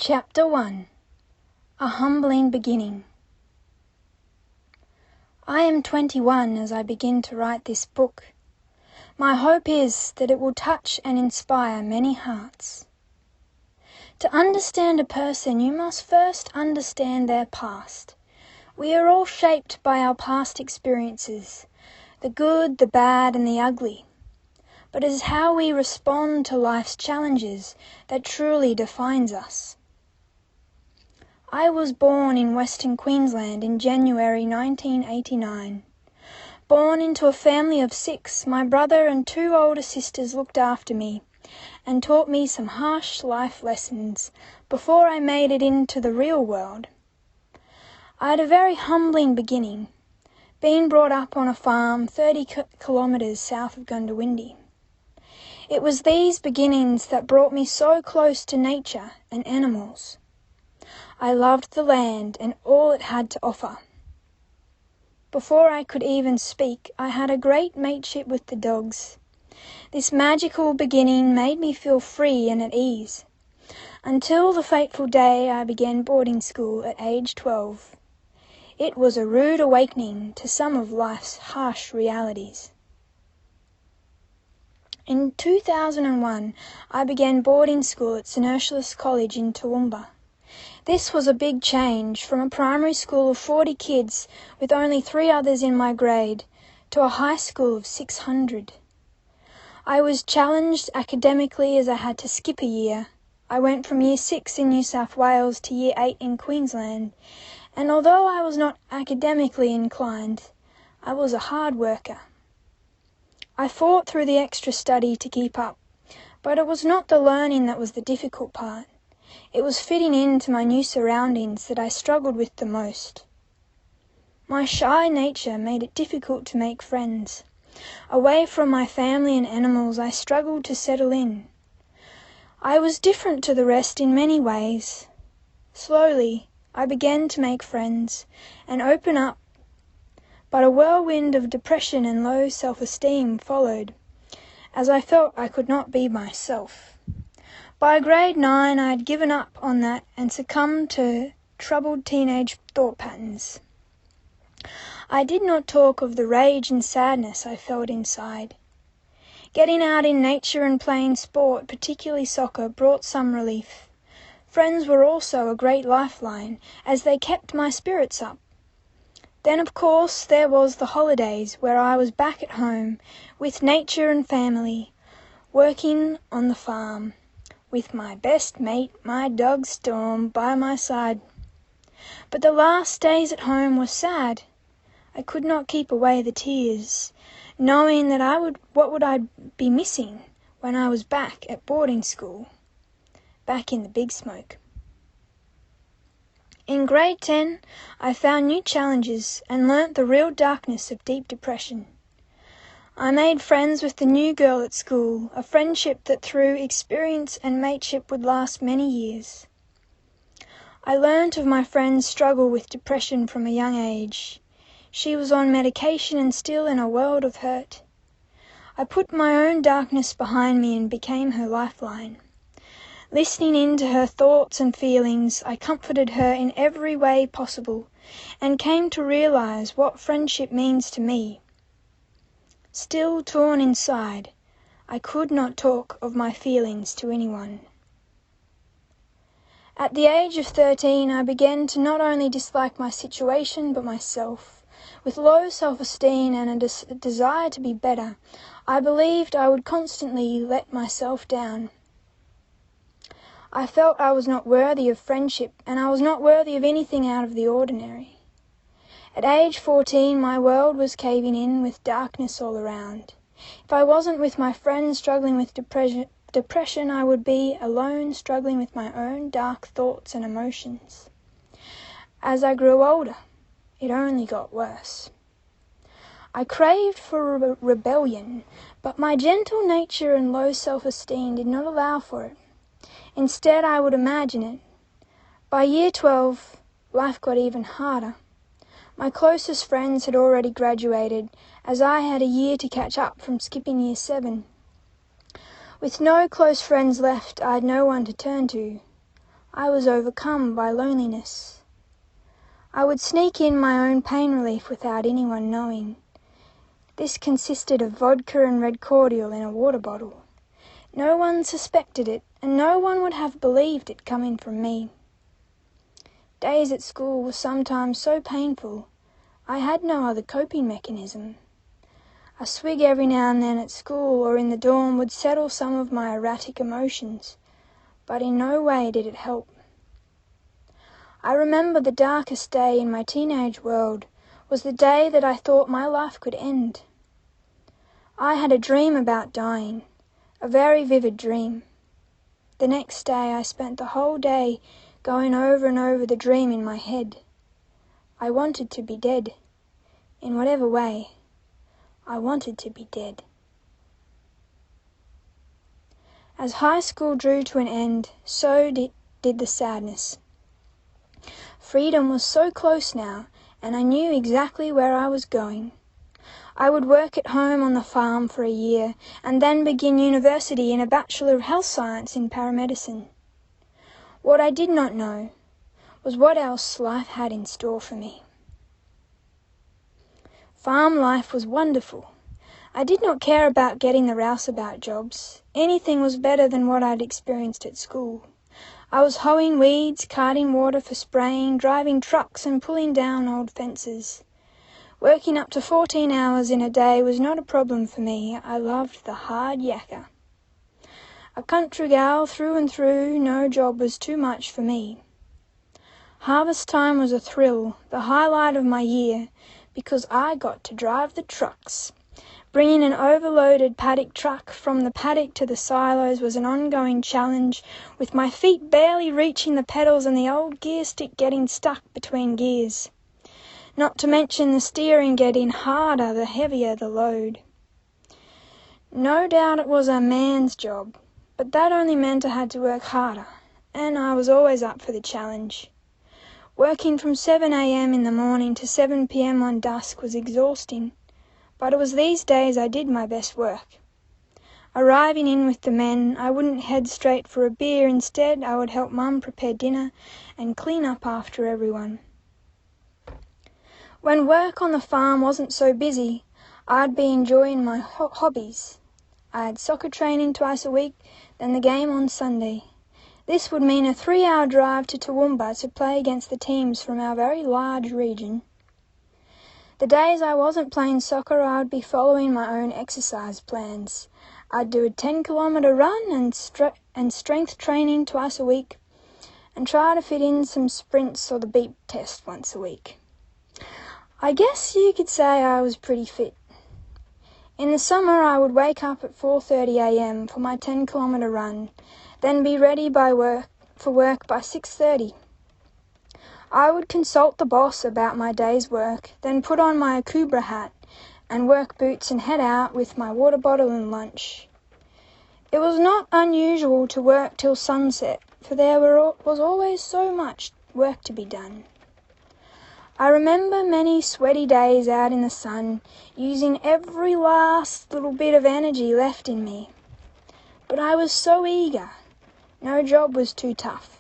Chapter 1. A Humbling Beginning. I am 21 as I begin to write this book. My hope is that it will touch and inspire many hearts. To understand a person, you must first understand their past. We are all shaped by our past experiences, the good, the bad, and the ugly. But it is how we respond to life's challenges that truly defines us. I was born in Western Queensland in January 1989. Born into a family of 6, my brother and 2 older sisters looked after me and taught me some harsh life lessons before I made it into the real world. I had a very humbling beginning, being brought up on a farm 30 kilometres south of Gundawindi. It was these beginnings that brought me so close to nature and animals. I loved the land and all it had to offer. Before I could even speak, I had a great mateship with the dogs. This magical beginning made me feel free and at ease, until the fateful day I began boarding school at age 12. It was a rude awakening to some of life's harsh realities. In 2001, I began boarding school at St Ursula's College in Toowoomba. This was a big change from a primary school of 40 kids with only 3 others in my grade to a high school of 600. I was challenged academically as I had to skip a year. I went from Year 6 in New South Wales to Year 8 in Queensland, and although I was not academically inclined, I was a hard worker. I fought through the extra study to keep up, but it was not the learning that was the difficult part. It was fitting into my new surroundings that I struggled with the most. My shy nature made it difficult to make friends. Away from my family and animals, I struggled to settle in. I was different to the rest in many ways. Slowly, I began to make friends and open up, but a whirlwind of depression and low self-esteem followed, as I felt I could not be myself. By grade 9, I had given up on that and succumbed to troubled teenage thought patterns. I did not talk of the rage and sadness I felt inside. Getting out in nature and playing sport, particularly soccer, brought some relief. Friends were also a great lifeline, as they kept my spirits up. Then, of course, there was the holidays, where I was back at home, with nature and family, working on the farm, with my best mate, my dog Storm, by my side. But the last days at home were sad. I could not keep away the tears, knowing that what would I be missing when I was back at boarding school, back in the big smoke. In grade 10, I found new challenges and learnt the real darkness of deep depression. I made friends with the new girl at school, a friendship that through experience and mateship would last many years. I learnt of my friend's struggle with depression from a young age. She was on medication and still in a world of hurt. I put my own darkness behind me and became her lifeline. Listening in to her thoughts and feelings, I comforted her in every way possible and came to realize what friendship means to me. Still torn inside, I could not talk of my feelings to anyone. At the age of 13, I began to not only dislike my situation but myself. With low self-esteem and a desire to be better, I believed I would constantly let myself down. I felt I was not worthy of friendship, and I was not worthy of anything out of the ordinary. At age 14, my world was caving in with darkness all around. If I wasn't with my friends struggling with depression, I would be alone struggling with my own dark thoughts and emotions. As I grew older, it only got worse. I craved for rebellion, but my gentle nature and low self-esteem did not allow for it. Instead, I would imagine it. By year 12, life got even harder. My closest friends had already graduated, as I had a year to catch up from skipping year 7. With no close friends left, I had no one to turn to. I was overcome by loneliness. I would sneak in my own pain relief without anyone knowing. This consisted of vodka and red cordial in a water bottle. No one suspected it, and no one would have believed it coming from me. Days at school were sometimes so painful, I had no other coping mechanism. A swig every now and then at school or in the dorm would settle some of my erratic emotions, but in no way did it help. I remember the darkest day in my teenage world was the day that I thought my life could end. I had a dream about dying, a very vivid dream. The next day I spent the whole day going over and over the dream in my head. I wanted to be dead. In whatever way, I wanted to be dead. As high school drew to an end, so did the sadness. Freedom was so close now, and I knew exactly where I was going. I would work at home on the farm for a year, and then begin university in a Bachelor of Health Science in Paramedicine. What I did not know was what else life had in store for me. Farm life was wonderful. I did not care about getting the rouseabout jobs. Anything was better than what I'd experienced at school. I was hoeing weeds, carting water for spraying, driving trucks and pulling down old fences. Working up to 14 hours in a day was not a problem for me. I loved the hard yakka. A country gal through and through, no job was too much for me. Harvest time was a thrill, the highlight of my year, because I got to drive the trucks. Bringing an overloaded paddock truck from the paddock to the silos was an ongoing challenge, with my feet barely reaching the pedals and the old gear stick getting stuck between gears. Not to mention the steering getting harder the heavier the load. No doubt it was a man's job, but that only meant I had to work harder, and I was always up for the challenge. Working from 7 a.m. in the morning to 7 p.m. on dusk was exhausting, but it was these days I did my best work. Arriving in with the men, I wouldn't head straight for a beer. Instead, I would help Mum prepare dinner and clean up after everyone. When work on the farm wasn't so busy, I'd be enjoying my hobbies. I had soccer training twice a week, then the game on Sunday. This would mean a 3-hour drive to Toowoomba to play against the teams from our very large region. The days I wasn't playing soccer, I'd be following my own exercise plans. I'd do a 10-kilometre run and strength training twice a week, and try to fit in some sprints or the beep test once a week. I guess you could say I was pretty fit. In the summer, I would wake up at 4:30 a.m. for my 10-kilometre run, then be ready for work by 6:30. I would consult the boss about my day's work, then put on my Akubra hat and work boots and head out with my water bottle and lunch. It was not unusual to work till sunset, for there was always so much work to be done. I remember many sweaty days out in the sun, using every last little bit of energy left in me. But I was so eager. No job was too tough.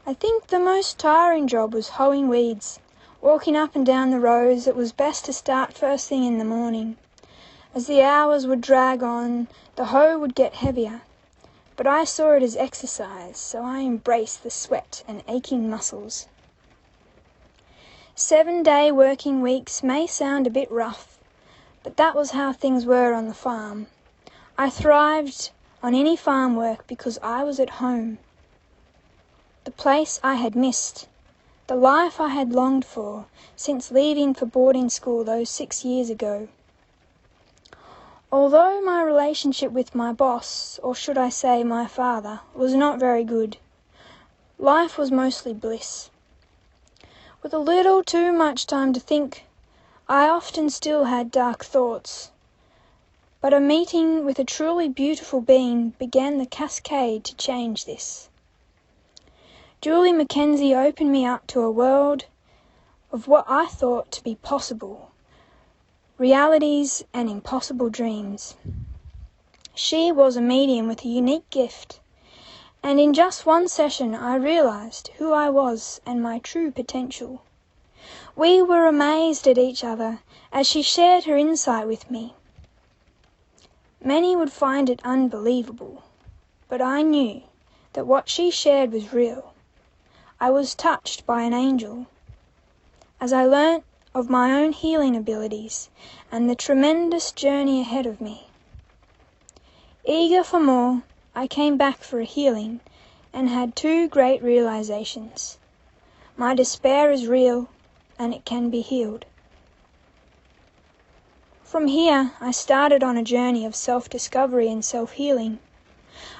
I think the most tiring job was hoeing weeds. Walking up and down the rows, it was best to start first thing in the morning. As the hours would drag on, the hoe would get heavier. But I saw it as exercise, so I embraced the sweat and aching muscles. 7-day working weeks may sound a bit rough, but that was how things were on the farm. I thrived on any farm work because I was at home. The place I had missed, the life I had longed for since leaving for boarding school those 6 years ago. Although my relationship with my boss, or should I say my father, was not very good, life was mostly bliss. With a little too much time to think, I often still had dark thoughts. But a meeting with a truly beautiful being began the cascade to change this. Julie Mackenzie opened me up to a world of what I thought to be possible, realities and impossible dreams. She was a medium with a unique gift, And in just one session I realized who I was and my true potential. We were amazed at each other as she shared her insight with me. Many would find it unbelievable, but I knew that what she shared was real. I was touched by an angel. As I learnt of my own healing abilities and the tremendous journey ahead of me. Eager for more, I came back for a healing and had two great realizations. My despair is real and it can be healed. From here, I started on a journey of self-discovery and self-healing.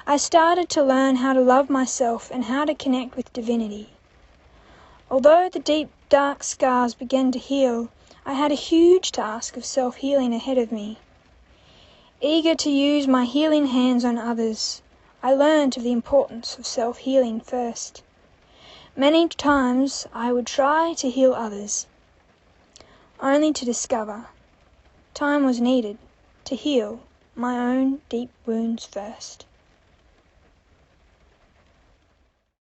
I started to learn how to love myself and how to connect with divinity. Although the deep, dark scars began to heal, I had a huge task of self-healing ahead of me. Eager to use my healing hands on others, I learned of the importance of self-healing first. Many times I would try to heal others, only to discover time was needed to heal my own deep wounds first.